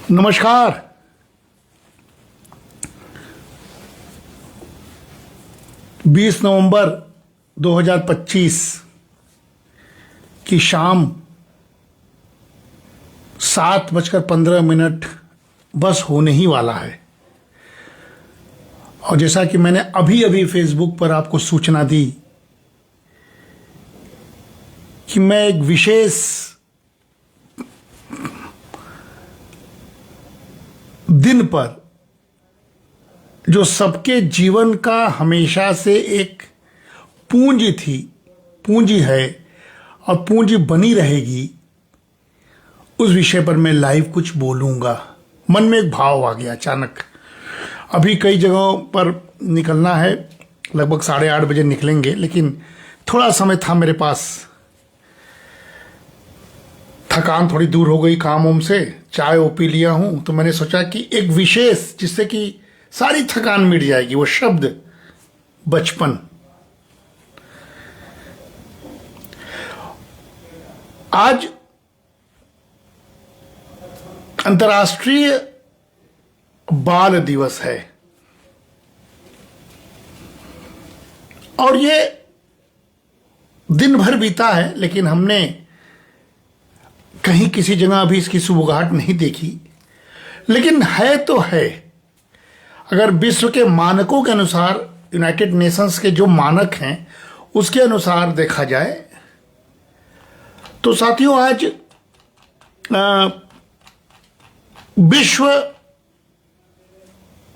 नमस्कार। बीस नवंबर 2025 की शाम 7:15 बस होने ही वाला है। और जैसा कि मैंने अभी अभी फेसबुक पर आपको सूचना दी कि मैं एक विशेष दिन पर, जो सबके जीवन का हमेशा से एक पूंजी थी, पूंजी है और पूंजी बनी रहेगी, उस विषय पर मैं लाइव कुछ बोलूंगा। मन में एक भाव आ गया अचानक। अभी कई जगहों पर निकलना है, लगभग 8:30 बजे निकलेंगे, लेकिन थोड़ा समय था मेरे पास। थकान थोड़ी दूर हो गई काम वाम से, चाय वो पी लिया हूं, तो मैंने सोचा कि एक विशेष जिससे कि सारी थकान मिट जाएगी, वो शब्द बचपन। आज अंतर्राष्ट्रीय बाल दिवस है और ये दिन भर बीता है, लेकिन हमने कहीं किसी जगह अभी इसकी सुबुगाहट नहीं देखी। लेकिन है तो है। अगर विश्व के मानकों के अनुसार, यूनाइटेड नेशंस के जो मानक हैं उसके अनुसार देखा जाए तो साथियों, आज विश्व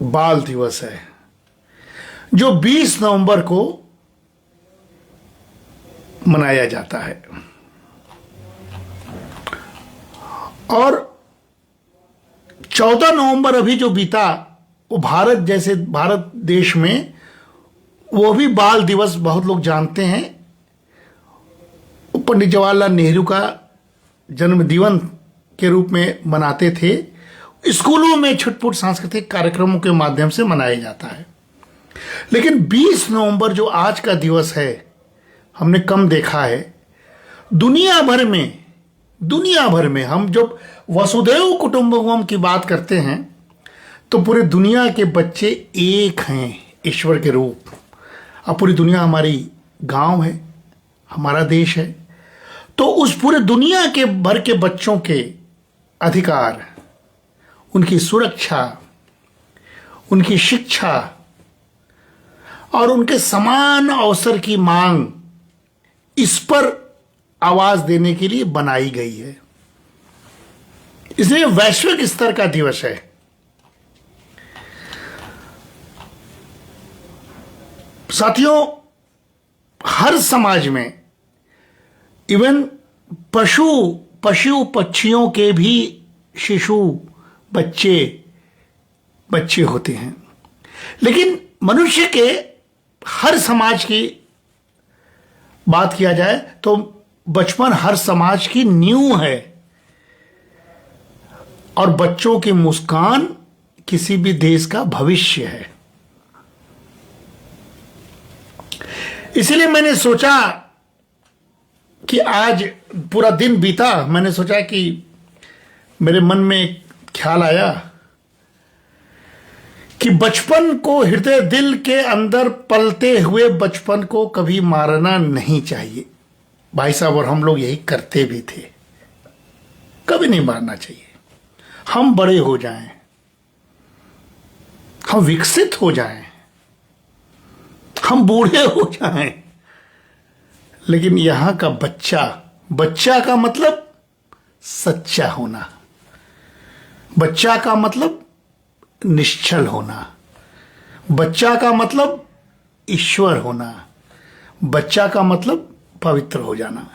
बाल दिवस है, जो 20 नवंबर को मनाया जाता है। और 14 नवंबर अभी जो बीता, वो भारत जैसे भारत देश में वो भी बाल दिवस बहुत लोग जानते हैं। पंडित जवाहरलाल नेहरू का जन्म दिवस के रूप में मनाते थे। स्कूलों में छुटपुट सांस्कृतिक कार्यक्रमों के माध्यम से मनाया जाता है। लेकिन 20 नवंबर जो आज का दिवस है, हमने कम देखा है। दुनिया भर में हम जब वसुधैव कुटुंबकम की बात करते हैं तो पूरे दुनिया के बच्चे एक हैं ईश्वर के रूप। अब पूरी दुनिया हमारी गांव है, हमारा देश है। तो उस पूरे दुनिया के भर के बच्चों के अधिकार, उनकी सुरक्षा, उनकी शिक्षा और उनके समान अवसर की मांग, इस पर आवाज देने के लिए बनाई गई है। इसलिए वैश्विक स्तर का दिवस है। साथियों, हर समाज में इवन पशु पक्षियों के भी शिशु बच्चे होते हैं। लेकिन मनुष्य के हर समाज की बात किया जाए तो बचपन हर समाज की नींव है और बच्चों की मुस्कान किसी भी देश का भविष्य है। इसलिए मैंने सोचा कि आज पूरा दिन बीता, मैंने सोचा कि मेरे मन में एक ख्याल आया कि बचपन को, हृदय दिल के अंदर पलते हुए बचपन को कभी मारना नहीं चाहिए भाई साहब। और हम लोग यही करते भी थे, कभी नहीं मारना चाहिए। हम बड़े हो जाएं, हम विकसित हो जाएं, हम बूढ़े हो जाएं, लेकिन यहां का बच्चा का मतलब सच्चा होना, बच्चा का मतलब निश्चल होना, बच्चा का मतलब ईश्वर होना, बच्चा का मतलब पवित्र हो जाना।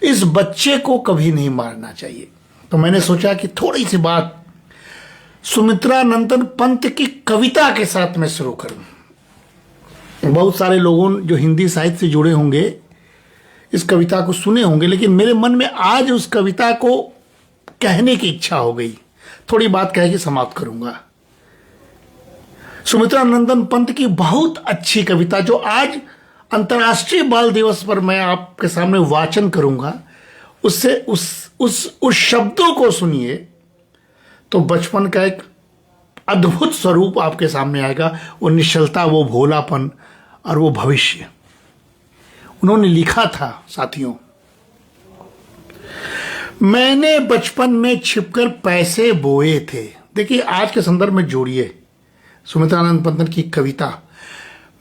इस बच्चे को कभी नहीं मारना चाहिए। तो मैंने सोचा कि थोड़ी सी बात सुमित्रा नंदन पंत की कविता के साथ मैं शुरू करूं। बहुत सारे लोगों जो हिंदी साहित्य से जुड़े होंगे इस कविता को सुने होंगे, लेकिन मेरे मन में आज उस कविता को कहने की इच्छा हो गई। थोड़ी बात कह के समाप्त करूंगा। सुमित्रा नंदन पंत की बहुत अच्छी कविता, जो आज अंतर्राष्ट्रीय बाल दिवस पर मैं आपके सामने वाचन करूंगा, उससे उस शब्दों को सुनिए तो बचपन का एक अद्भुत स्वरूप आपके सामने आएगा, वो निश्चलता, वो भोलापन और वो भविष्य। उन्होंने लिखा था साथियों, मैंने बचपन में छिपकर पैसे बोए थे। देखिए आज के संदर्भ में जोड़िए सुमित्रानंद पंतन की कविता,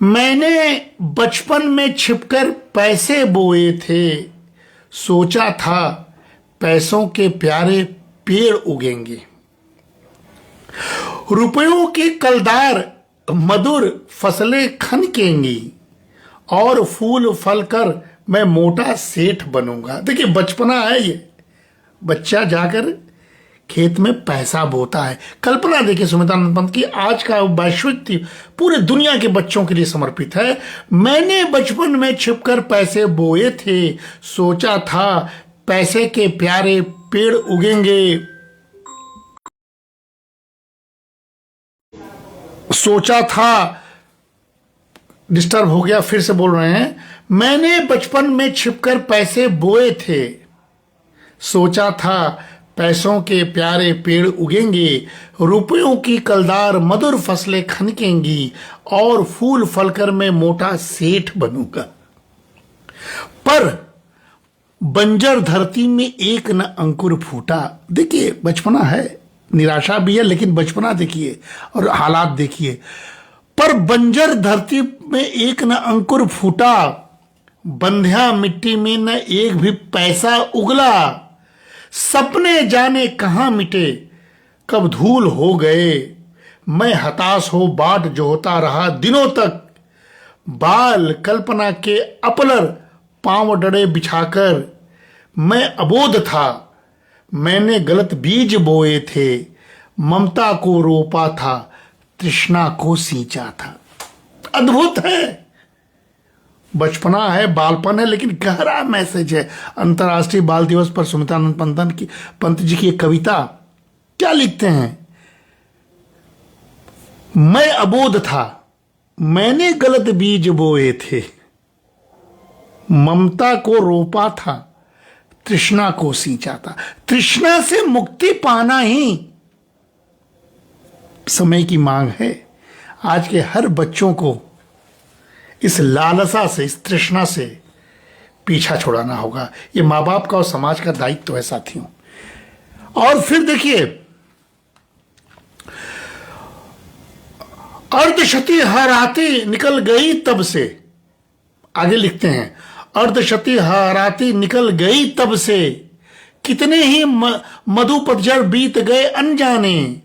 मैंने बचपन में छिपकर पैसे बोए थे, सोचा था पैसों के प्यारे पेड़ उगेंगे, रुपयों की कलदार मधुर फसलें खनकेंगी और फूल फल कर मैं मोटा सेठ बनूंगा। देखिए बचपना है ये, बच्चा जाकर खेत में पैसा बोता है। कल्पना देखिए सुमित्रानंद पंत की, आज का वैश्विक थी, पूरे दुनिया के बच्चों के लिए समर्पित है। मैंने बचपन में छिपकर पैसे बोए थे, सोचा था पैसे के प्यारे पेड़ उगेंगे, सोचा था, डिस्टर्ब हो गया, फिर से बोल रहे हैं, मैंने बचपन में छिपकर पैसे बोए थे, सोचा था पैसों के प्यारे पेड़ उगेंगे, रुपयों की कलदार मधुर फसलें खनकेंगी और फूल फलकर मैं मोटा सेठ बनूंगा। पर बंजर धरती में एक न अंकुर फूटा। देखिए बचपना है, निराशा भी है, लेकिन बचपना देखिए और हालात देखिए। पर बंजर धरती में एक न अंकुर फूटा, बंध्या मिट्टी में न एक भी पैसा उगला, सपने जाने कहां मिटे कब धूल हो गए, मैं हताश हो बाट जोहता रहा दिनों तक, बाल कल्पना के अपलर पांव डड़े बिछाकर, मैं अबोध था, मैंने गलत बीज बोए थे, ममता को रोपा था, तृष्णा को सींचा था। अद्भुत है, बचपना है, बालपन है, लेकिन गहरा मैसेज है। अंतर्राष्ट्रीय बाल दिवस पर सुमित्रानंद पंत जी की एक कविता क्या लिखते हैं, मैं अबोध था, मैंने गलत बीज बोए थे, ममता को रोपा था, तृष्णा को सींचा था। तृष्णा से मुक्ति पाना ही समय की मांग है। आज के हर बच्चों को इस लालसा से, इस तृष्णा से पीछा छुड़ाना होगा। ये माँ बाप का और समाज का दायित्व है साथियों। और फिर देखिए, अर्धशती हराती निकल गई तब से, आगे लिखते हैं, अर्धशती हराती निकल गई तब से, कितने ही मधु पतझड़ बीत गए अनजाने,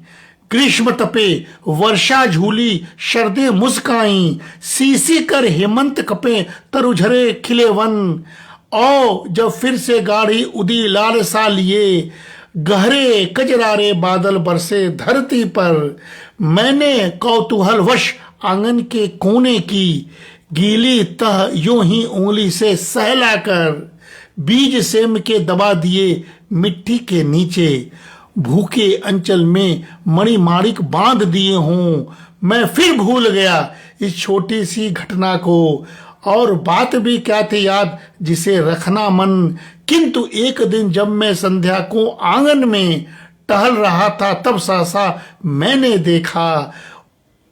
ग्रीष्म तपे वर्षा झूली शरदे मुस्काई, सीसी कर हेमंत कपे तरुझरे खिले वन, औ जब फिर से गाढ़ी उदी लाल सा लिए, गहरे कजरारे बादल बरसे धरती पर, मैंने कौतूहल वश आंगन के कोने की, गीली तह यूं ही उंगली से सहलाकर, बीज सेम के दबा दिए मिट्टी के नीचे, भूखे अंचल में मणिमाणिक बांध दिए हों, मैं फिर भूल गया इस छोटी सी घटना को, और बात भी क्या थी याद जिसे रखना मन, किंतु एक दिन जब मैं संध्या को आंगन में टहल रहा था, तब सहसा मैंने देखा,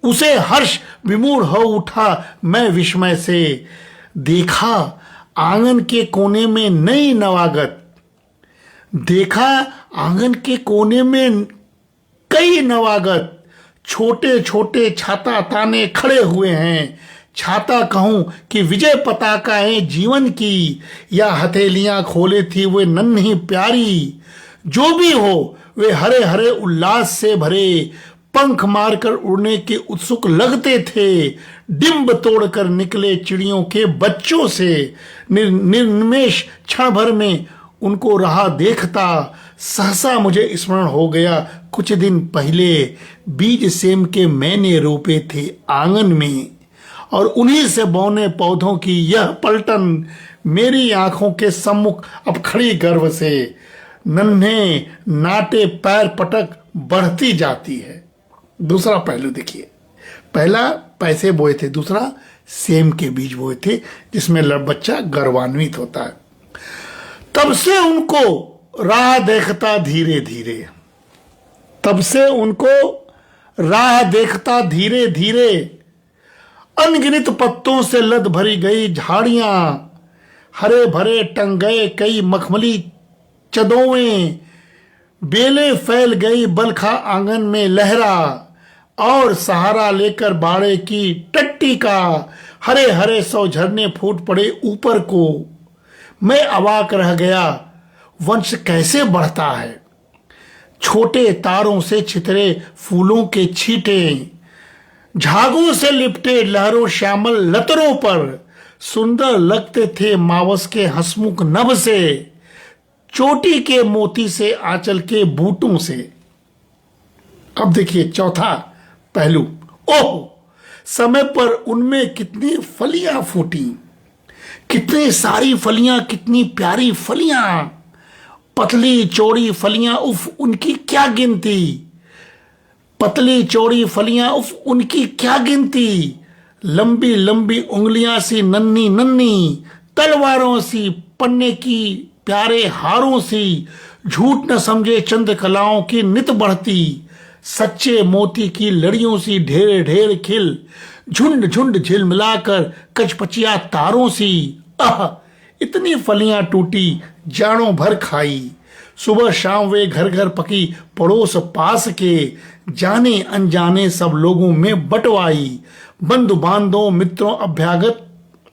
उसे हर्ष विमूढ़ हो उठा मैं विस्मय से, देखा आंगन के कोने में नई नवागत, देखा आंगन के कोने में कई नवागत, छोटे छोटे छाता ताने खड़े हुए हैं, छाता कहूं कि विजय पताकाएं जीवन की, या हथेलियां खोले थी वे नन्ही प्यारी, जो भी हो वे हरे हरे उल्लास से भरे, पंख मारकर उड़ने के उत्सुक लगते थे, डिंब तोड़कर निकले चिड़ियों के बच्चों से, निर्निमेष क्षण भर में उनको रहा देखता, सहसा मुझे स्मरण हो गया कुछ दिन पहले बीज सेम के मैंने रोपे थे आंगन में, और उन्हीं से बौने पौधों की यह पलटन मेरी आंखों के सम्मुख अब खड़ी गर्व से, नन्हे नाटे पैर पटक बढ़ती जाती है। दूसरा पहलू देखिए, पहला पैसे बोए थे, दूसरा सेम के बीज बोए थे, जिसमें बच्चा गर्वान्वित होता है। तब से उनको राह देखता धीरे धीरे, तब से उनको राह देखता धीरे धीरे, अनगिनत पत्तों से लद भरी गई झाड़ियां, हरे भरे टंग गए कई मखमली चदोवें, बेले फैल गई बलखा आंगन में लहरा, और सहारा लेकर बाड़े की टट्टी का हरे हरे सौ झरने फूट पड़े ऊपर को। मैं अवाक रह गया, वंश कैसे बढ़ता है। छोटे तारों से छितरे फूलों के छींटे, झागों से लिपटे लहरों श्यामल लतरों पर, सुंदर लगते थे मावस के हंसमुख नभ से, चोटी के मोती से आंचल के बूटों से। अब देखिए चौथा पहलू, ओह समय पर उनमें कितनी फलियां फूटी, कितनी सारी फलियां, कितनी प्यारी फलियां, पतली चौड़ी फलियां, उफ उनकी क्या गिनती, पतली चौड़ी फलियां, उफ उनकी क्या गिनती, लंबी लंबी उंगलियां सी नन्ही नन्ही, तलवारों सी पन्ने की प्यारे हारों सी, झूठ न समझे चंद्रकलाओं की नित बढ़ती, सच्चे मोती की लड़ियों सी ढेर ढेर खिल, झुंड झुंड झिलमिलाकर कचपचिया तारों सी। आह इतनी फलियां टूटी जाड़ों भर खाई, सुबह शाम वे घर घर पकी पड़ोस पास के, जाने अनजाने सब लोगों में बंटवाई, बंधु बांधों मित्रों अभ्यागत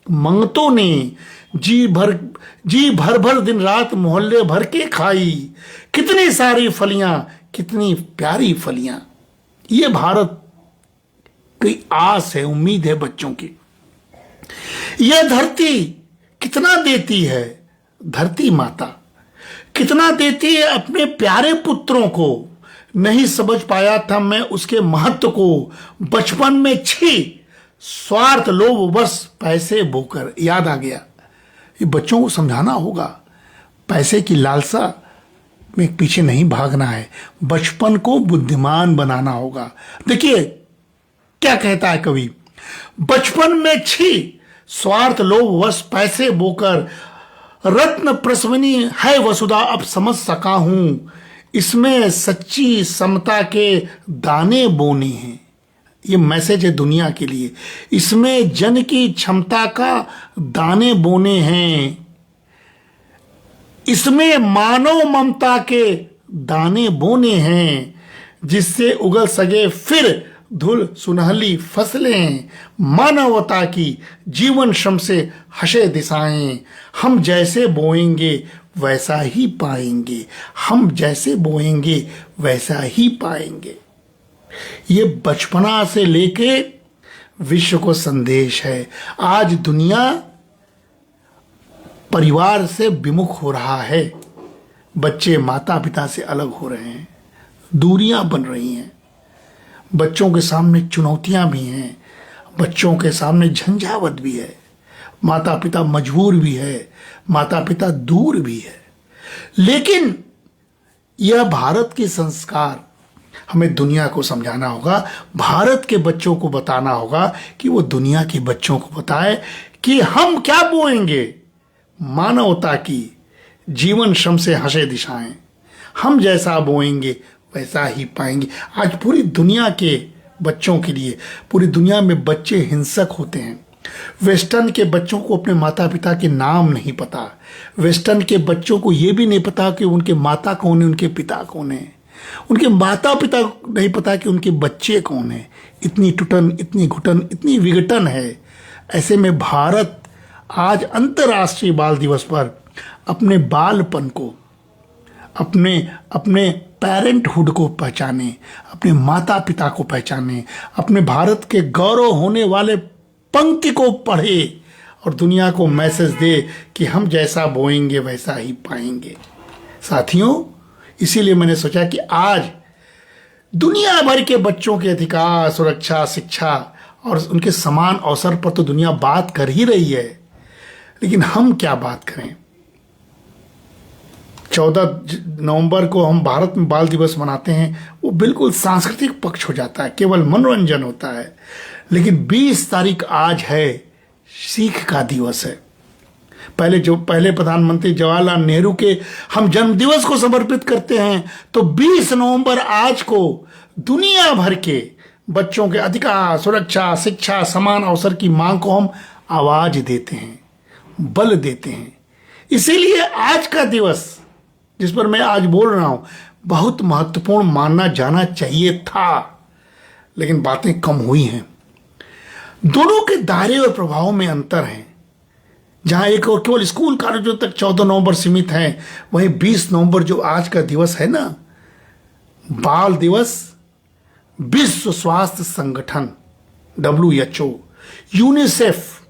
मंगतों ने, जी भर भर दिन रात मोहल्ले भर के खाई, कितनी सारी फलियां, कितनी प्यारी फलियां। ये भारत की आस है, उम्मीद है बच्चों की। यह धरती कितना देती है, धरती माता कितना देती है अपने प्यारे पुत्रों को। नहीं समझ पाया था मैं उसके महत्व को, बचपन में छी स्वार्थ लोभ बस पैसे बोकर। याद आ गया, ये बच्चों को समझाना होगा, पैसे की लालसा में पीछे नहीं भागना है, बचपन को बुद्धिमान बनाना होगा। देखिए क्या कहता है कवि, बचपन में छी स्वार्थ लोभ बस पैसे बोकर, रत्न प्रसवनी है वसुधा अब समझ सका हूं, इसमें सच्ची समता के दाने बोने हैं। ये मैसेज है दुनिया के लिए, इसमें जन की क्षमता का दाने बोने हैं, इसमें मानव ममता के दाने बोने हैं, जिससे उगल सके फिर धुल सुनहली फसलें, मानवता की जीवन श्रम से हसे दिशाएं, हम जैसे बोएंगे वैसा ही पाएंगे, हम जैसे बोएंगे वैसा ही पाएंगे। ये बचपना से लेके विश्व को संदेश है। आज दुनिया परिवार से विमुख हो रहा है, बच्चे माता पिता से अलग हो रहे हैं, दूरियां बन रही हैं, बच्चों के सामने चुनौतियां भी हैं, बच्चों के सामने झंझावत भी है, माता पिता मजबूर भी है, माता पिता दूर भी है। लेकिन यह भारत के संस्कार हमें दुनिया को समझाना होगा, भारत के बच्चों को बताना होगा कि वो दुनिया के बच्चों को बताए कि हम क्या बोएंगे, मानवता की जीवन श्रम से हंसे दिशाएं, हम जैसा बोएंगे वैसा ही पाएंगे। आज पूरी दुनिया के बच्चों के लिए, पूरी दुनिया में बच्चे हिंसक होते हैं। वेस्टर्न के बच्चों को अपने माता पिता के नाम नहीं पता, वेस्टर्न के बच्चों को ये भी नहीं पता कि उनके माता कौन है, उनके पिता कौन है, उनके माता पिता नहीं पता कि उनके बच्चे कौन है। इतनी टुटन, इतनी घुटन, इतनी विघटन है। ऐसे में भारत आज अंतर्राष्ट्रीय बाल दिवस पर अपने बालपन को, अपने पेरेंटहुड को पहचाने, अपने माता पिता को पहचाने, अपने भारत के गौरव होने वाले पंक्ति को पढ़े और दुनिया को मैसेज दे कि हम जैसा बोएंगे वैसा ही पाएंगे। साथियों, इसीलिए मैंने सोचा कि आज दुनिया भर के बच्चों के अधिकार, सुरक्षा, शिक्षा और उनके समान अवसर पर तो दुनिया बात कर ही रही है, लेकिन हम क्या बात करें। 14 नवंबर को हम भारत में बाल दिवस मनाते हैं, वो बिल्कुल सांस्कृतिक पक्ष हो जाता है, केवल मनोरंजन होता है। लेकिन 20 तारीख आज है, सीख का दिवस है। पहले प्रधानमंत्री जवाहरलाल नेहरू के हम जन्मदिवस को समर्पित करते हैं, तो 20 नवंबर आज को दुनिया भर के बच्चों के अधिकार, सुरक्षा, शिक्षा, समान अवसर की मांग को हम आवाज देते हैं, बल देते हैं। इसीलिए आज का दिवस जिस पर मैं आज बोल रहा हूं बहुत महत्वपूर्ण माना जाना चाहिए था, लेकिन बातें कम हुई हैं। दोनों के दायरे और प्रभाव में अंतर है। जहां एक और केवल स्कूल कॉलेजों तक 14 नवंबर सीमित है, वहीं 20 नवंबर जो आज का दिवस है ना, बाल दिवस, विश्व स्वास्थ्य संगठन WHO, यूनिसेफ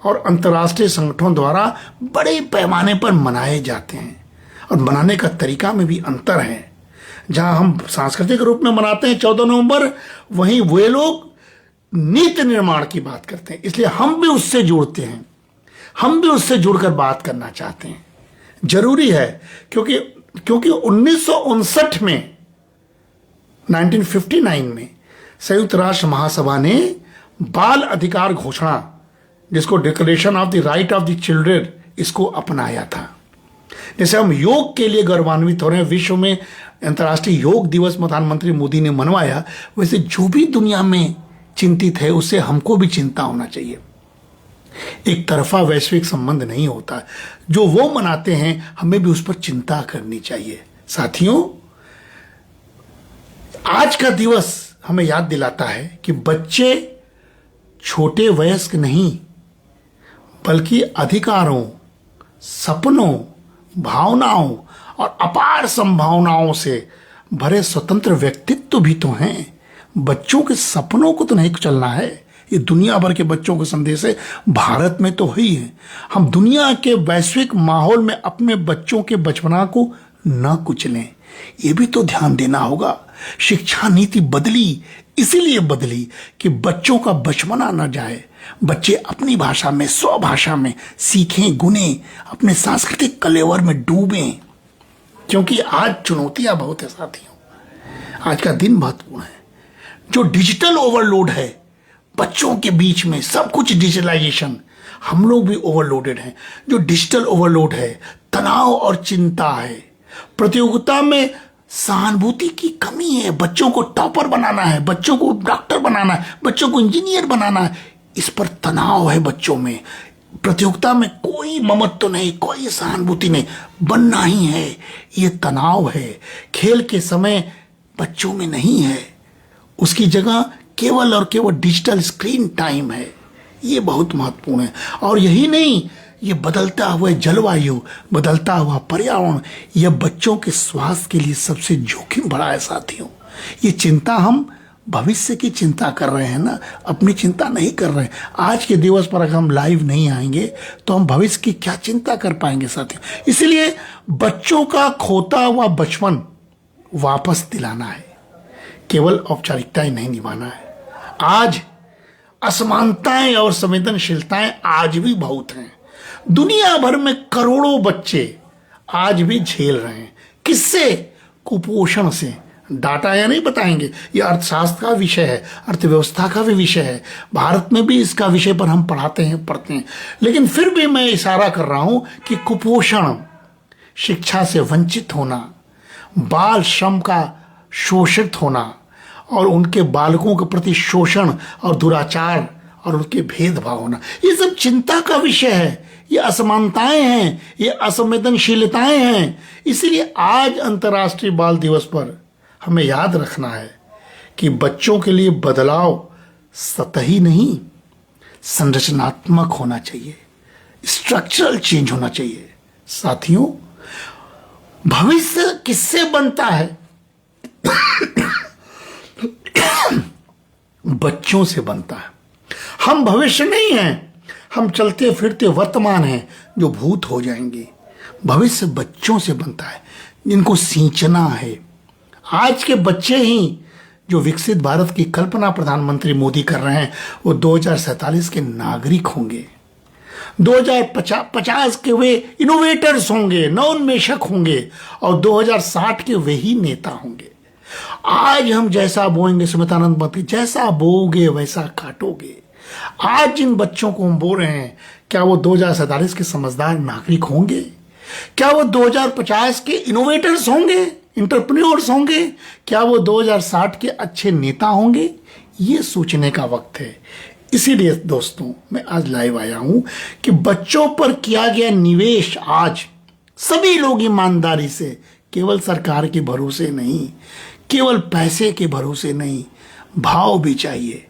और अंतर्राष्ट्रीय संगठनों द्वारा बड़े पैमाने पर मनाए जाते हैं, और मनाने का तरीका में भी अंतर है। जहां हम सांस्कृतिक रूप में मनाते हैं 14 नवंबर, वहीं वे लोग नीति निर्माण की बात करते हैं। इसलिए हम भी उससे जुड़ते हैं, हम भी उससे जुड़कर बात करना चाहते हैं। जरूरी है, क्योंकि 1959 में 1959 में संयुक्त राष्ट्र महासभा ने बाल अधिकार घोषणा, जिसको declaration of the right of the children, इसको अपनाया था। जैसे हम योग के लिए गौरवान्वित हो रहे हैं, विश्व में अंतर्राष्ट्रीय योग दिवस प्रधानमंत्री मोदी ने मनवाया, वैसे जो भी दुनिया में चिंतित है उससे हमको भी चिंता होना चाहिए। एक तरफा वैश्विक संबंध नहीं होता, जो वो मनाते हैं हमें भी उस पर चिंता करनी चाहिए। साथियों, आज का दिवस हमें याद दिलाता है कि बच्चे छोटे वयस्क नहीं, बल्कि अधिकारों, सपनों, भावनाओं और अपार संभावनाओं से भरे स्वतंत्र व्यक्तित्व भी तो हैं। बच्चों के सपनों को तो नहीं चलना है। ये दुनिया भर के बच्चों के संदेश है, भारत में तो ही है। हम दुनिया के वैश्विक माहौल में अपने बच्चों के बचपना को न कुचलें, ये भी तो ध्यान देना होगा। शिक्षा नीति बदली, इसीलिए बदली कि बच्चों का बचपना न जाए, बच्चे अपनी भाषा में, स्वभाषा में सीखें, गुने, अपने सांस्कृतिक कलेवर में डूबें। क्योंकि आज चुनौतियां बहुत है साथियों, आज का दिन महत्वपूर्ण है। जो डिजिटल ओवरलोड है बच्चों के बीच में, सब कुछ डिजिटलाइजेशन, हम लोग भी ओवरलोडेड हैं। जो डिजिटल ओवरलोड है, तनाव और चिंता है, प्रतियोगिता में सहानुभूति की कमी है। बच्चों को टॉपर बनाना है, बच्चों को डॉक्टर बनाना है, बच्चों को इंजीनियर बनाना है, इस पर तनाव है बच्चों में। प्रतियोगिता में कोई ममत्व नहीं, कोई सहानुभूति नहीं, बनना ही है, ये तनाव है। खेल के समय बच्चों में नहीं है, उसकी जगह केवल और केवल डिजिटल स्क्रीन टाइम है। ये बहुत महत्वपूर्ण है। और यही नहीं, ये बदलता हुआ जलवायु, बदलता हुआ पर्यावरण, यह बच्चों के स्वास्थ्य के लिए सबसे जोखिम भरा है साथियों। ये चिंता हम भविष्य की चिंता कर रहे हैं ना, अपनी चिंता नहीं कर रहे हैं। आज के दिवस पर अगर हम लाइव नहीं आएंगे तो हम भविष्य की क्या चिंता कर पाएंगे साथियों। इसलिए बच्चों का खोता हुआ बचपन वापस दिलाना है, केवल औपचारिकताएं नहीं निभाना है। आज असमानताएं और संवेदनशीलताएं आज भी बहुत हैं। दुनिया भर में करोड़ों बच्चे आज भी झेल रहे हैं। किससे? कुपोषण से। डाटा या नहीं बताएंगे, ये अर्थशास्त्र का विषय है, अर्थव्यवस्था का भी विषय है। भारत में भी इसका विषय पर हम पढ़ते हैं, लेकिन फिर भी मैं इशारा कर रहा हूं कि कुपोषण, शिक्षा से वंचित होना, बाल श्रम का शोषित होना और उनके बालकों के प्रति शोषण और दुराचार और उनके भेदभाव होना, ये सब चिंता का विषय है। ये असमानताएं हैं, ये असंवेदनशीलताएं हैं। इसीलिए आज अंतर्राष्ट्रीय बाल दिवस पर हमें याद रखना है कि बच्चों के लिए बदलाव सतही नहीं, संरचनात्मक होना चाहिए, स्ट्रक्चरल चेंज होना चाहिए। साथियों, भविष्य किससे बनता है? बच्चों से बनता है। हम भविष्य नहीं हैं, हम चलते फिरते वर्तमान हैं जो भूत हो जाएंगे। भविष्य बच्चों से बनता है, जिनको सींचना है। आज के बच्चे ही जो विकसित भारत की कल्पना प्रधानमंत्री मोदी कर रहे हैं, वो 2047 के नागरिक होंगे। 2050 के वे इनोवेटर्स होंगे, नवोन्मेषक होंगे, और 2060 के वे ही नेता होंगे। आज हम जैसा बोएंगे, स्मृतानंद मत, जैसा बोओगे वैसा काटोगे। आज जिन बच्चों को हम बोल रहे हैं, क्या वो 2047 के समझदार नागरिक होंगे? क्या वो 2050 के इनोवेटर्स होंगे, इंटरप्रेन्योर्स होंगे? क्या वो 2060 के अच्छे नेता होंगे? ये सोचने का वक्त है। इसीलिए दोस्तों, मैं आज लाइव आया हूं कि बच्चों पर किया गया निवेश आज सभी लोग ईमानदारी से, केवल सरकार के भरोसे नहीं, केवल पैसे के भरोसे नहीं, भाव भी चाहिए,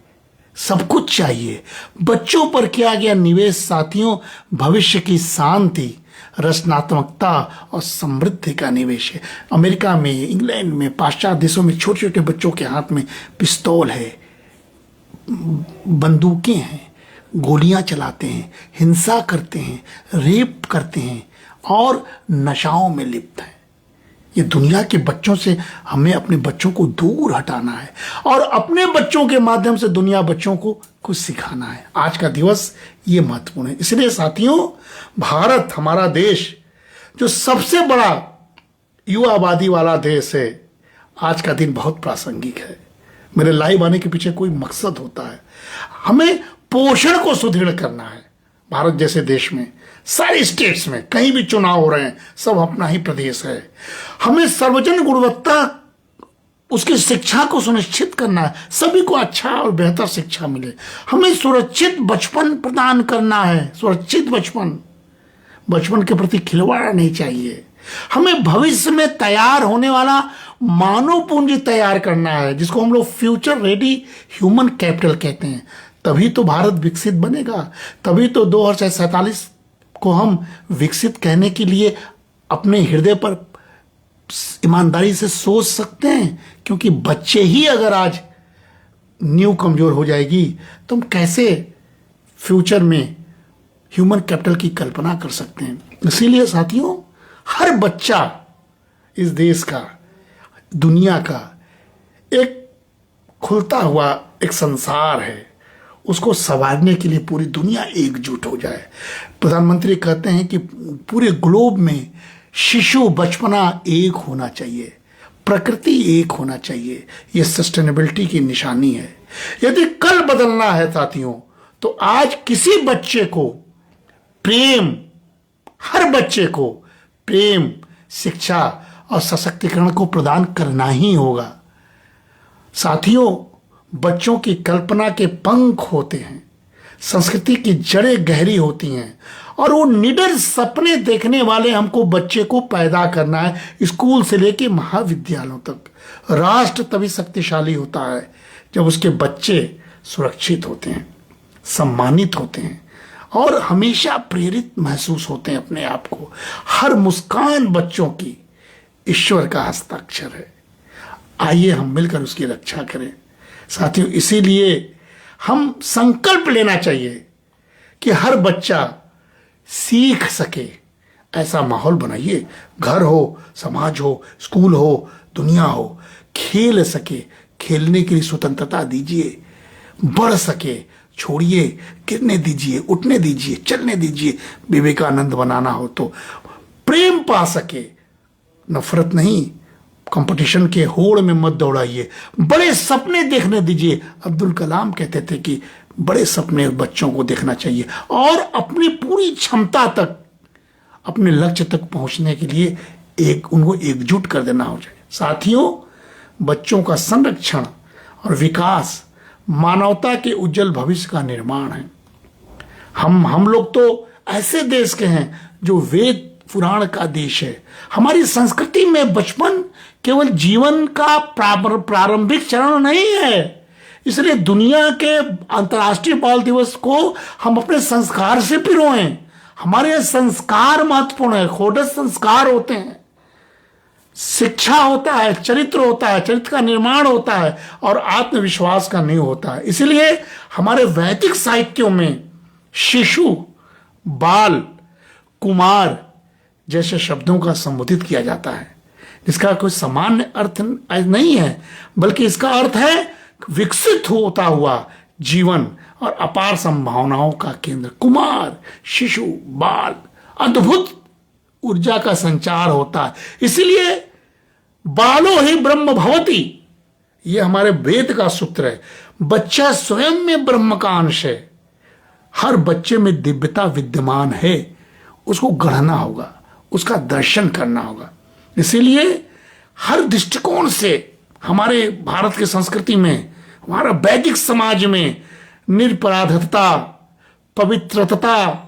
सब कुछ चाहिए। बच्चों पर किया गया निवेश साथियों भविष्य की शांति, रचनात्मकता और समृद्धि का निवेश है। अमेरिका में, इंग्लैंड में, पाश्चात्य देशों में छोटे छोटे बच्चों के हाथ में पिस्तौल है, बंदूकें हैं, गोलियां चलाते हैं, हिंसा करते हैं, रेप करते हैं और नशाओं में लिप्त हैं। ये दुनिया के बच्चों से हमें अपने बच्चों को दूर हटाना है और अपने बच्चों के माध्यम से दुनिया बच्चों को कुछ सिखाना है। आज का दिवस ये महत्वपूर्ण है। इसलिए साथियों, भारत हमारा देश जो सबसे बड़ा युवा आबादी वाला देश है, आज का दिन बहुत प्रासंगिक है। मेरे लाइव आने के पीछे कोई मकसद होता है। हमें पोषण को सुदृढ़ करना है। भारत जैसे देश में सारे स्टेट्स में कहीं भी चुनाव हो रहे हैं, सब अपना ही प्रदेश है। हमें सार्वजनिक गुणवत्ता उसकी शिक्षा को सुनिश्चित करना है, सभी को अच्छा और बेहतर शिक्षा मिले। हमें सुरक्षित बचपन प्रदान करना है, सुरक्षित बचपन के प्रति खिलवाड़ नहीं चाहिए। हमें भविष्य में तैयार होने वाला मानव पूंजी तैयार करना है, जिसको हम लोग फ्यूचर रेडी ह्यूमन कैपिटल कहते हैं। तभी तो भारत विकसित बनेगा, तभी तो 2047 को हम विकसित कहने के लिए अपने हृदय पर ईमानदारी से सोच सकते हैं। क्योंकि बच्चे ही अगर आज नींव कमजोर हो जाएगी तो हम कैसे फ्यूचर में ह्यूमन कैपिटल की कल्पना कर सकते हैं। इसीलिए साथियों, हर बच्चा इस देश का, दुनिया का एक खुलता हुआ एक संसार है, उसको संवारने के लिए पूरी दुनिया एकजुट हो जाए। प्रधानमंत्री कहते हैं कि पूरे ग्लोब में शिशु बचपना एक होना चाहिए, प्रकृति एक होना चाहिए। यह सस्टेनेबिलिटी की निशानी है। यदि कल बदलना है साथियों, तो आज किसी बच्चे को प्रेम, हर बच्चे को प्रेम, शिक्षा और सशक्तिकरण को प्रदान करना ही होगा। साथियों, बच्चों की कल्पना के पंख होते हैं, संस्कृति की जड़ें गहरी होती हैं और वो निडर सपने देखने वाले हमको बच्चे को पैदा करना है। स्कूल से लेके महाविद्यालयों तक राष्ट्र तभी शक्तिशाली होता है जब उसके बच्चे सुरक्षित होते हैं, सम्मानित होते हैं और हमेशा प्रेरित महसूस होते हैं अपने आप को। हर मुस्कान बच्चों की ईश्वर का हस्ताक्षर है। आइए हम मिलकर उसकी रक्षा करें साथियों। इसीलिए हम संकल्प लेना चाहिए कि हर बच्चा सीख सके, ऐसा माहौल बनाइए। घर हो, समाज हो, स्कूल हो, दुनिया हो, खेल सके, खेलने के लिए स्वतंत्रता दीजिए, बढ़ सके, छोड़िए, गिरने दीजिए, उठने दीजिए, चलने दीजिए। विवेकानंद बनाना हो तो प्रेम पा सके, नफरत नहीं, कंपटीशन के होड़ में मत दौड़ाइए, बड़े सपने देखने दीजिए। अब्दुल कलाम कहते थे कि बड़े सपने बच्चों को देखना चाहिए और अपनी पूरी क्षमता तक, अपने लक्ष्य तक पहुंचने के लिए उनको एकजुट कर देना हो जाए। साथियों, बच्चों का संरक्षण और विकास मानवता के उज्जवल भविष्य का निर्माण है। हम लोग तो ऐसे देश के हैं जो वेद पुराण का देश है। हमारी संस्कृति में बचपन केवल जीवन का प्रारंभिक चरण नहीं है। इसलिए दुनिया के अंतर्राष्ट्रीय बाल दिवस को हम अपने संस्कार से पिरोएं। हमारे यहाँ संस्कार महत्वपूर्ण है, खोडस संस्कार होते हैं, शिक्षा होता है, चरित्र होता है, चरित्र का निर्माण होता है और आत्मविश्वास का नींव होता है। इसलिए हमारे वैदिक साहित्यों में शिशु, बाल, कुमार जैसे शब्दों का संबोधित किया जाता है, जिसका कोई सामान्य अर्थ नहीं है, बल्कि इसका अर्थ है विकसित होता हुआ जीवन और अपार संभावनाओं का केंद्र। कुमार, शिशु, बाल, अद्भुत ऊर्जा का संचार होता है। इसलिए बालो ही ब्रह्म भवति, यह हमारे वेद का सूत्र है। बच्चा स्वयं में ब्रह्म का अंश है। हर बच्चे में दिव्यता विद्यमान है, उसको गढ़ना होगा, उसका दर्शन करना होगा। इसीलिए हर दृष्टिकोण से हमारे भारत की संस्कृति में, हमारा वैदिक समाज में निरपराधता, पवित्रता,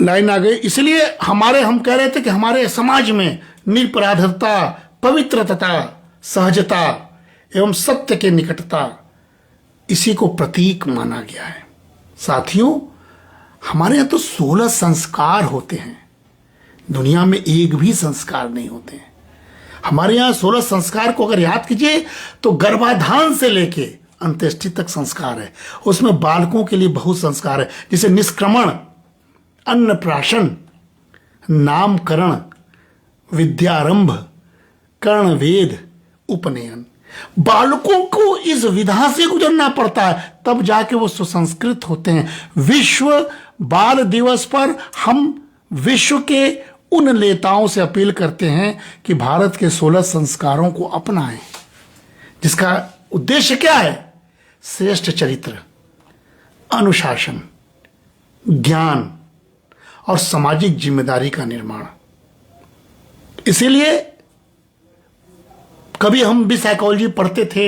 लाइन आ गई। इसलिए हम कह रहे थे कि हमारे समाज में निरपराधता, पवित्रता, सहजता एवं सत्य के निकटता, इसी को प्रतीक माना गया है। साथियों, हमारे यहाँ तो 16 संस्कार होते हैं, दुनिया में एक भी संस्कार नहीं होते हैं। हमारे यहाँ 16 संस्कार को अगर याद कीजिए तो गर्भाधान से लेके अंत्येष्टि तक संस्कार है। उसमें बालकों के लिए बहुत संस्कार है, जैसे निष्क्रमण, अन्नप्राशन, नामकरण, विद्यारंभ, कर्णवेद, उपनयन। बालकों को इस विधा से गुजरना पड़ता है, तब जाके वो सुसंस्कृत होते हैं। विश्व बाल दिवस पर हम विश्व के उन नेताओं से अपील करते हैं कि भारत के 16 संस्कारों को अपनाएं, जिसका उद्देश्य क्या है? श्रेष्ठ चरित्र, अनुशासन, ज्ञान और सामाजिक जिम्मेदारी का निर्माण। इसीलिए कभी हम भी साइकोलॉजी पढ़ते थे,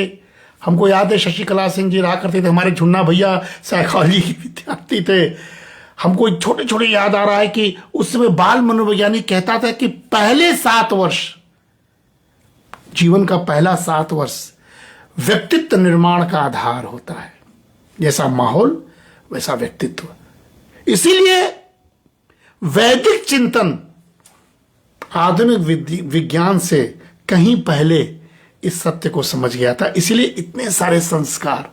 हमको याद है शशिकला सिंह जी रहा करते थे, हमारे झुन्ना भैया साइकोलॉजी के विद्यार्थी थे। हमको छोटे छोटे याद आ रहा है कि उस समय बाल मनोवैज्ञानिक कहता था कि पहले 7 वर्ष, जीवन का पहला 7 वर्ष व्यक्तित्व निर्माण का आधार होता है। जैसा माहौल वैसा व्यक्तित्व। इसीलिए वैदिक चिंतन आधुनिक विज्ञान से कहीं पहले इस सत्य को समझ गया था। इसलिए इतने सारे संस्कार,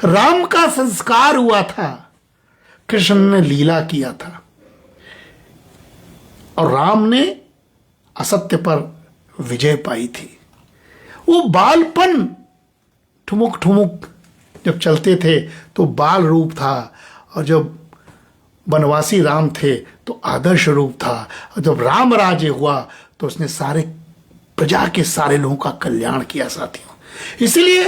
राम का संस्कार हुआ था, कृष्ण ने लीला किया था, और राम ने असत्य पर विजय पाई थी। वो बालपन, ठुमुक ठुमुक जब चलते थे तो बाल रूप था, और जब वनवासी राम थे तो आदर्श रूप था, और जब राम राज्य हुआ तो उसने सारे प्रजा के सारे लोगों का कल्याण किया। साथियों, इसलिए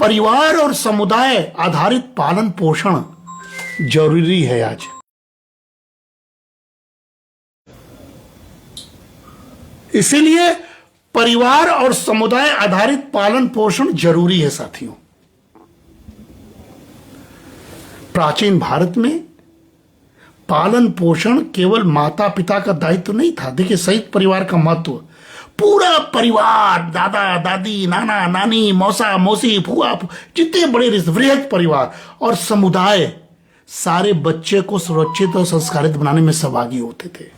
परिवार और समुदाय आधारित पालन पोषण जरूरी है आज। इसीलिए परिवार और समुदाय आधारित पालन पोषण जरूरी है। साथियों, प्राचीन भारत में पालन पोषण केवल माता पिता का दायित्व नहीं था। देखिए, संयुक्त परिवार का महत्व, पूरा परिवार, दादा दादी, नाना नानी, मौसा मौसी, फुआ, जितने बड़े वृहद परिवार और समुदाय, सारे बच्चे को सुरक्षित और संस्कारित बनाने में सहभागी होते थे।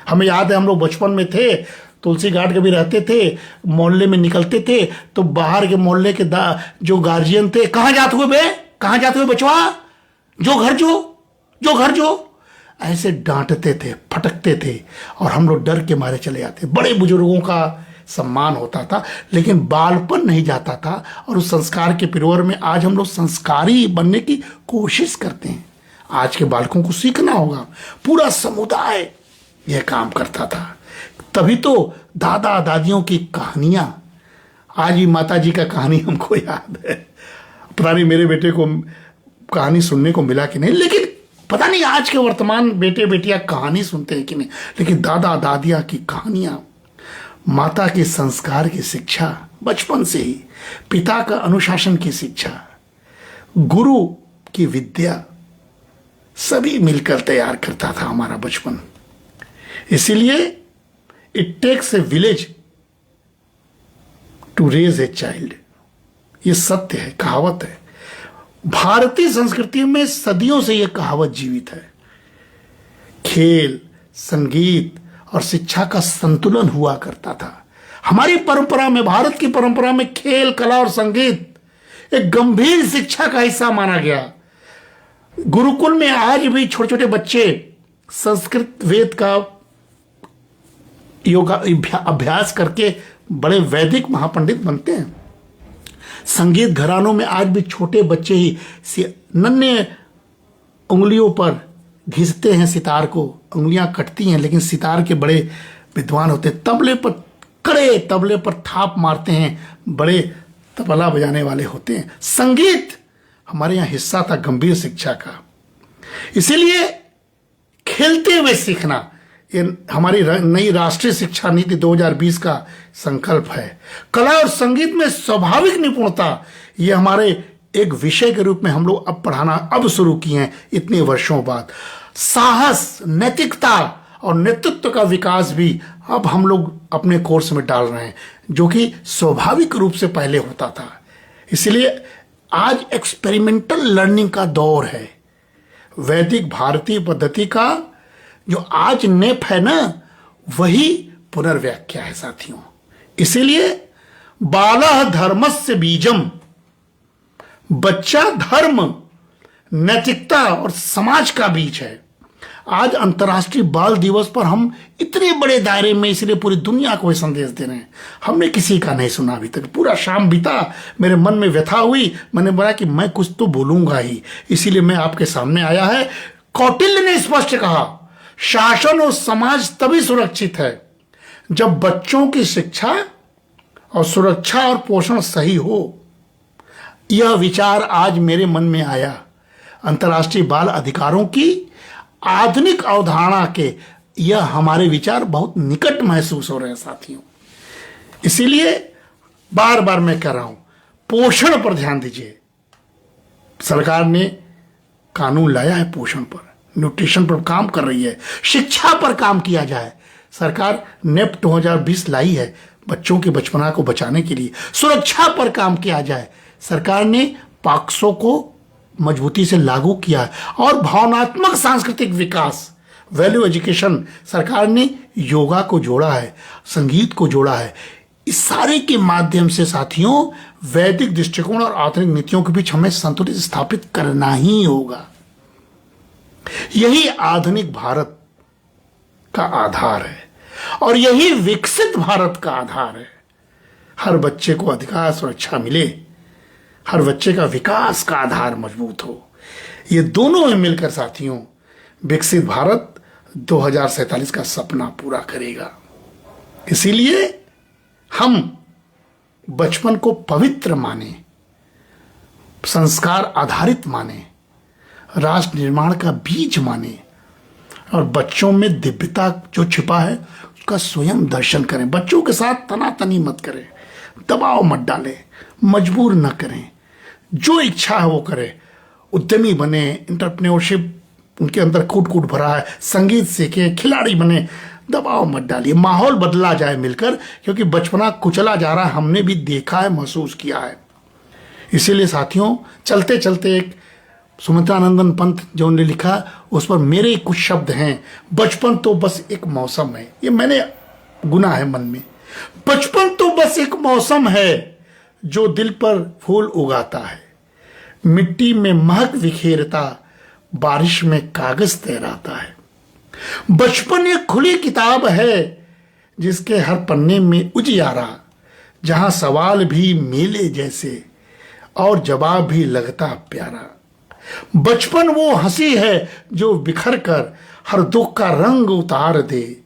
हमें याद है, हम लोग बचपन में थे, तुलसी घाट के भी रहते थे, मोहल्ले में निकलते थे तो बाहर के मोहल्ले के जो गार्जियन थे, कहाँ जाते हुए बे, कहाँ जाते हुए बचवा, जो घर जो, ऐसे डांटते थे, फटकते थे, और हम लोग डर के मारे चले जाते। बड़े बुजुर्गों का सम्मान होता था, लेकिन बालपन नहीं जाता था। और उस संस्कार के पिरोर में आज हम लोग संस्कारी बनने की कोशिश करते हैं। आज के बालकों को सीखना होगा। पूरा समुदाय यह काम करता था, तभी तो दादा दादियों की कहानियां, आज भी माता जी का कहानी हमको याद है। पता नहीं मेरे बेटे को कहानी सुनने को मिला कि नहीं, लेकिन पता नहीं आज के वर्तमान बेटे बेटियां कहानी सुनते हैं कि नहीं, लेकिन दादा दादिया की कहानियां, माता के संस्कार की शिक्षा बचपन से ही, पिता का अनुशासन की शिक्षा, गुरु की विद्या, सभी मिलकर तैयार करता था हमारा बचपन। इसीलिए it takes a village to raise a child, ये सत्य है, कहावत है। भारतीय संस्कृति में सदियों से यह कहावत जीवित है। खेल, संगीत और शिक्षा का संतुलन हुआ करता था। हमारी परंपरा में, भारत की परंपरा में खेल, कला और संगीत एक गंभीर शिक्षा का हिस्सा माना गया। गुरुकुल में आज भी छोटे छोटे बच्चे संस्कृत वेद का योगा अभ्यास करके बड़े वैदिक महापंडित बनते हैं। संगीत घरानों में आज भी छोटे बच्चे ही नन्हे उंगलियों पर घिसते हैं सितार को, उंगलियां कटती हैं, लेकिन सितार के बड़े विद्वान होते हैं। तबले पर, कड़े तबले पर थाप मारते हैं, बड़े तबला बजाने वाले होते हैं। संगीत हमारे यहाँ हिस्सा था गंभीर शिक्षा का। इसीलिए खेलते हुए सीखना, ये हमारी नई राष्ट्रीय शिक्षा नीति 2020 का संकल्प है। कला और संगीत में स्वाभाविक निपुणता, ये हमारे एक विषय के रूप में हम लोग अब पढ़ाना अब शुरू किए हैं इतने वर्षों बाद। साहस, नैतिकता और नेतृत्व का विकास भी अब हम लोग अपने कोर्स में डाल रहे हैं, जो कि स्वाभाविक रूप से पहले होता था। इसलिए आज एक्सपेरिमेंटल लर्निंग का दौर है। वैदिक भारतीय पद्धति का जो आज नेप है ना, वही पुनर्व्याख्या है साथियों। इसीलिए बालः धर्मस्य बीजम, बच्चा धर्म, नैतिकता और समाज का बीज है। आज अंतर्राष्ट्रीय बाल दिवस पर हम इतने बड़े दायरे में, इसलिए पूरी दुनिया को संदेश दे रहे हैं। हमने किसी का नहीं सुना अभी तक। पूरा शाम बीता, मेरे मन में व्यथा हुई, मैंने बोला कि मैं कुछ तो बोलूंगा ही, इसीलिए मैं आपके सामने आया है। कौटिल्य ने स्पष्ट कहा, शासन और समाज तभी सुरक्षित है जब बच्चों की शिक्षा और सुरक्षा और पोषण सही हो। यह विचार आज मेरे मन में आया। अंतर्राष्ट्रीय बाल अधिकारों की आधुनिक अवधारणा के यह हमारे विचार बहुत निकट महसूस हो रहे हैं साथियों। इसीलिए बार बार मैं कह रहा हूं, पोषण पर ध्यान दीजिए। सरकार ने कानून लाया है पोषण पर, न्यूट्रिशन पर काम कर रही है। शिक्षा पर काम किया जाए। सरकार नेप 2020 लाई है बच्चों के बचपना को बचाने के लिए। सुरक्षा पर काम किया जाए। सरकार ने पॉक्सो को मजबूती से लागू किया है। और भावनात्मक सांस्कृतिक विकास, वैल्यू एजुकेशन, सरकार ने योगा को जोड़ा है, संगीत को जोड़ा है। इस सारे के माध्यम से साथियों वैदिक दृष्टिकोण और आधुनिक नीतियों के बीच हमें संतुलित स्थापित करना ही होगा। यही आधुनिक भारत का आधार है और यही विकसित भारत का आधार है। हर बच्चे को अधिकार सुरक्षा मिले, हर बच्चे का विकास का आधार मजबूत हो। ये दोनों में मिलकर साथियों विकसित भारत 2047 का सपना पूरा करेगा। इसीलिए हम बचपन को पवित्र माने, संस्कार आधारित माने, राष्ट्र निर्माण का बीज माने और बच्चों में दिव्यता जो छिपा है उसका स्वयं दर्शन करें। बच्चों के साथ तनातनी मत करें, दबाव मत डालें, मजबूर न करें। जो इच्छा है वो करें। उद्यमी बने, एंटरप्रेन्योरशिप उनके अंदर कूट कूट भरा है, संगीत सीखे, खिलाड़ी बने। दबाव मत डालिए, माहौल बदला जाए मिलकर, क्योंकि बचपना कुचला जा रहा है। हमने भी देखा है, महसूस किया है। इसीलिए साथियों चलते चलते एक सुमित्रानंदन पंत जो उन्होंने लिखा, उस पर मेरे कुछ शब्द हैं। बचपन तो बस एक मौसम है, ये मैंने गुना है मन में। बचपन तो बस एक मौसम है जो दिल पर फूल उगाता है, मिट्टी में महक बिखेरता, बारिश में कागज तैराता है। बचपन एक खुली किताब है जिसके हर पन्ने में उजियारा, जहां सवाल भी मेले जैसे और जवाब भी लगता प्यारा। बचपन वो हंसी है जो बिखर कर हर दुख का रंग उतार दे,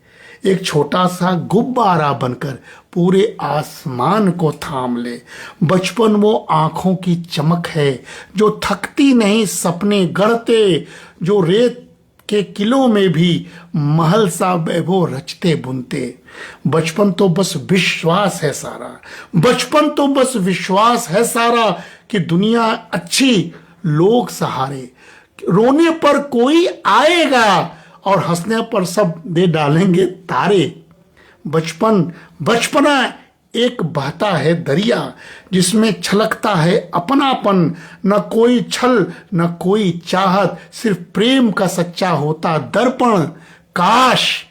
एक छोटा सा गुब्बारा बनकर पूरे आसमान को थाम ले। बचपन वो आंखों की चमक है जो थकती नहीं, सपने गढ़ते, जो रेत के किलों में भी महल सा वैभव रचते बुनते। बचपन तो बस विश्वास है सारा, बचपन तो बस विश्वास है सारा कि दुनिया अच्छी, लोग सहारे, रोने पर कोई आएगा और हंसने पर सब दे डालेंगे तारे। बचपना एक बहता है दरिया जिसमें छलकता है अपनापन, न कोई छल न कोई चाहत, सिर्फ प्रेम का सच्चा होता दर्पण। काश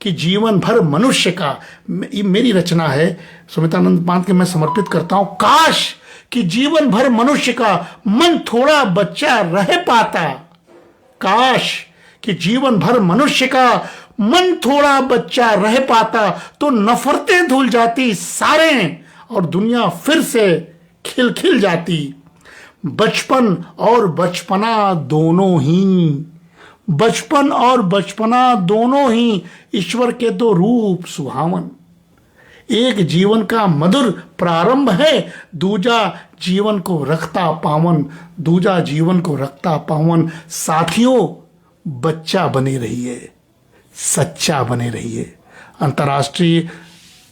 कि जीवन भर मनुष्य का, ये मेरी रचना है, सुमित्रानंद पंत के मैं समर्पित करता हूं। काश कि जीवन भर मनुष्य का मन थोड़ा बच्चा रह पाता। काश कि जीवन भर मनुष्य का मन थोड़ा बच्चा रह पाता, तो नफरतें धुल जाती सारे और दुनिया फिर से खिल खिल जाती। बचपन और बचपना दोनों ही, बचपन और बचपना दोनों ही ईश्वर के दो रूप सुहावन। एक जीवन का मधुर प्रारंभ है, दूजा जीवन को रखता पावन, दूजा जीवन को रखता पावन। साथियों, बच्चा बने रहिए, सच्चा बने रहिए। अंतर्राष्ट्रीय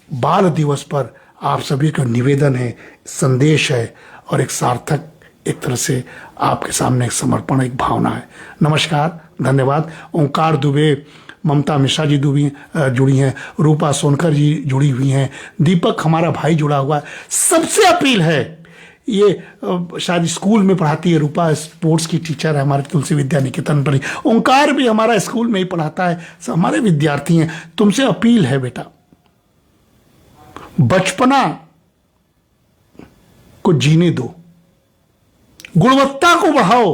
बाल दिवस पर आप सभी का निवेदन है, संदेश है और एक सार्थक, एक तरह से आपके सामने एक समर्पण, एक भावना है। नमस्कार, धन्यवाद। ओंकार दुबे, ममता मिश्रा जी जुड़ी हैं, रूपा सोनकर जी जुड़ी हुई हैं, दीपक हमारा भाई जुड़ा हुआ है। सबसे अपील है, ये शायद स्कूल में पढ़ाती है रूपा, स्पोर्ट्स की टीचर है हमारे तुलसी विद्या निकेतन पर ही। ओंकार भी हमारा स्कूल में ही पढ़ाता है, हमारे विद्यार्थी हैं। तुमसे अपील है बेटा, बचपना को जीने दो, गुणवत्ता को बढ़ाओ,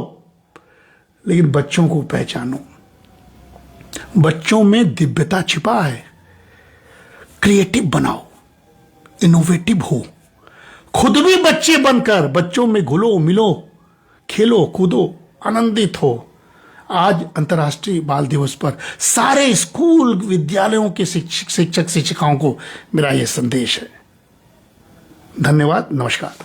लेकिन बच्चों को पहचानो। बच्चों में दिव्यता छिपा है। क्रिएटिव बनाओ, इनोवेटिव हो, खुद भी बच्चे बनकर बच्चों में घुलो मिलो, खेलो कूदो, आनंदित हो। आज अंतर्राष्ट्रीय बाल दिवस पर सारे स्कूल विद्यालयों के शिक्षक शिक्षिकाओं को मेरा यह संदेश है। धन्यवाद, नमस्कार।